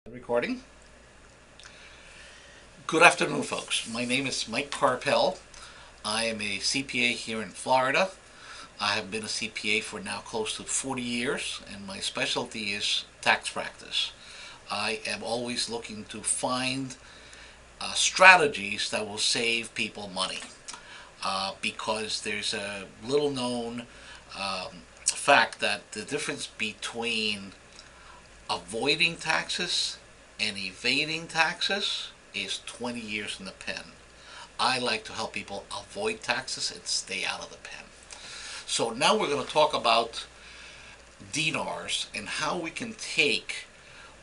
Recording. Good afternoon, folks. My name is Mike Carpel. I am a CPA here in Florida. I have been a CPA for now close to 40 years, and my specialty is tax practice. I am always looking to find strategies that will save people money because there's a little known fact that the difference between avoiding taxes and evading taxes is 20 years in the pen. I like to help people avoid taxes and stay out of the pen. So now we're going to talk about dinars and how we can take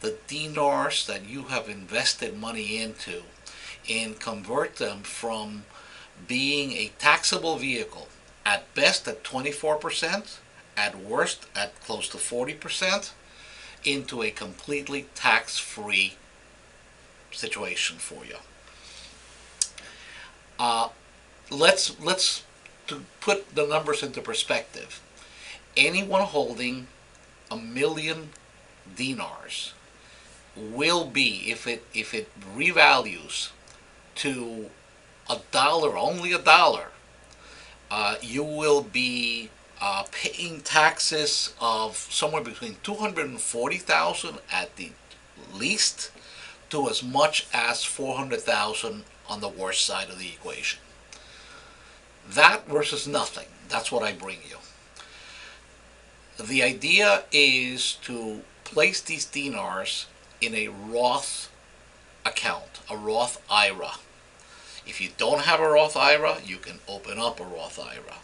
the dinars that you have invested money into and convert them from being a taxable vehicle, at best at 24%, at worst at close to 40%, into a completely tax-free situation for you. Let's to put the numbers into perspective. Anyone holding 1,000,000 dinars will be, if it revalues to $1, only $1, you will be paying taxes of somewhere between 240,000 at the least to as much as 400,000 on the worst side of the equation. That versus nothing. That's what I bring you. The idea is to place these dinars in a Roth account, a Roth IRA. If you don't have a Roth IRA, you can open up a Roth IRA.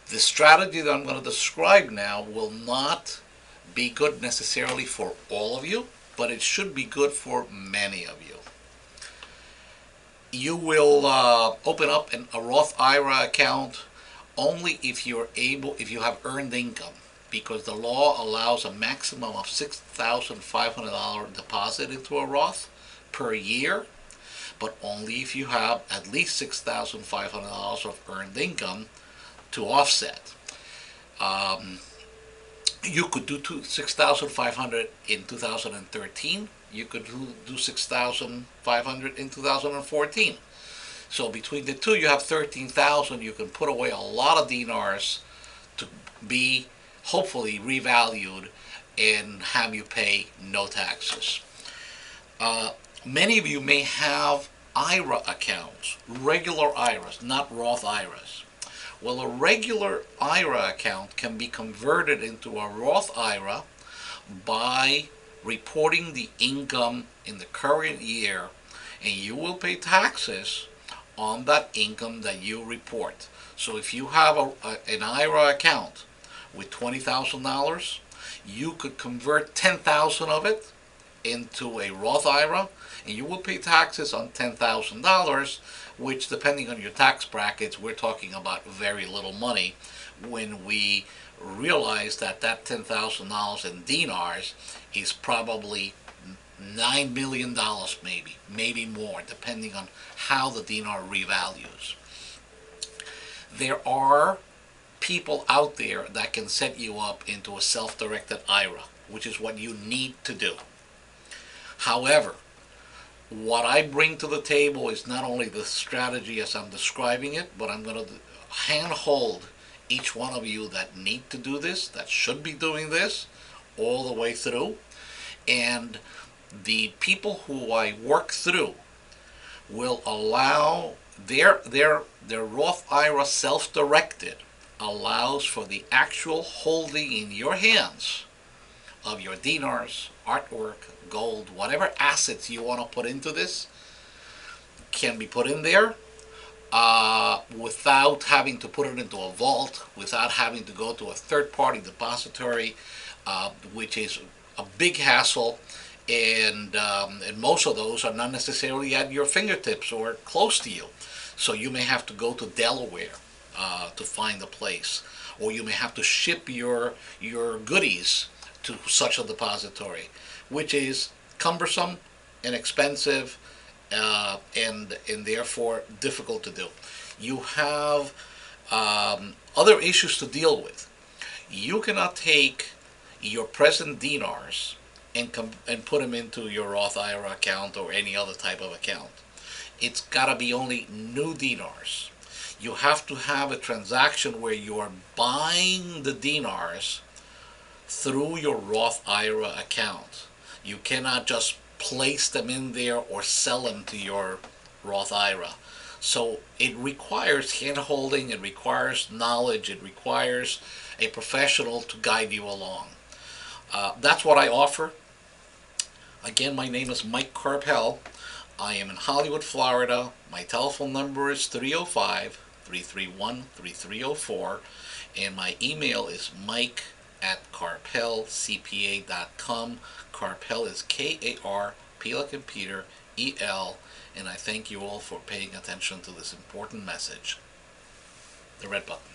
The strategy that I'm going to describe now will not be good necessarily for all of you, but it should be good for many of you. You will open up a Roth IRA account only if you have earned income, because the law allows a maximum of $6,500 deposit into a Roth per year, but only if you have at least $6,500 of earned income to offset. You could do 6,500 in 2013. You could do 6,500 in 2014. So between the two, you have 13,000. You can put away a lot of dinars to be hopefully revalued and have you pay no taxes. Many of you may have IRA accounts, regular IRAs, not Roth IRAs. Well, a regular IRA account can be converted into a Roth IRA by reporting the income in the current year, and you will pay taxes on that income that you report. So if you have an IRA account with $20,000, you could convert 10,000 of it into a Roth IRA, and you will pay taxes on $10,000, which, depending on your tax brackets, we're talking about very little money when we realize that $10,000 in dinars is probably $9 million, maybe more, depending on how the dinar revalues. There are people out there that can set you up into a self-directed IRA, which is what you need to do. However, what I bring to the table is not only the strategy as I'm describing it, but I'm going to handhold each one of you that need to do this, that should be doing this, all the way through. And the people who I work through will allow their Roth IRA self-directed allows for the actual holding in your hands of your dinars, artwork, gold, whatever assets you want to put into this can be put in there without having to put it into a vault, without having to go to a third-party depository, which is a big hassle, and most of those are not necessarily at your fingertips or close to you. So you may have to go to Delaware to find a place, or you may have to ship your goodies to such a depository, which is cumbersome and expensive and therefore difficult to do. You have other issues to deal with. You cannot take your present dinars and put them into your Roth IRA account or any other type of account. It's got to be only new dinars. You have to have a transaction where you are buying the dinars through your Roth IRA account. You cannot just place them in there or sell them to your Roth IRA. So it requires hand holding, it requires knowledge, it requires a professional to guide you along. That's what I offer. Again, my name is Mike Carpel. I am in Hollywood, Florida. My telephone number is 305-331-3304. And my email is mike@carpelcpa.com. Carpel is K-A-R-P like in Peter, E-L. And I thank you all for paying attention to this important message. The red button.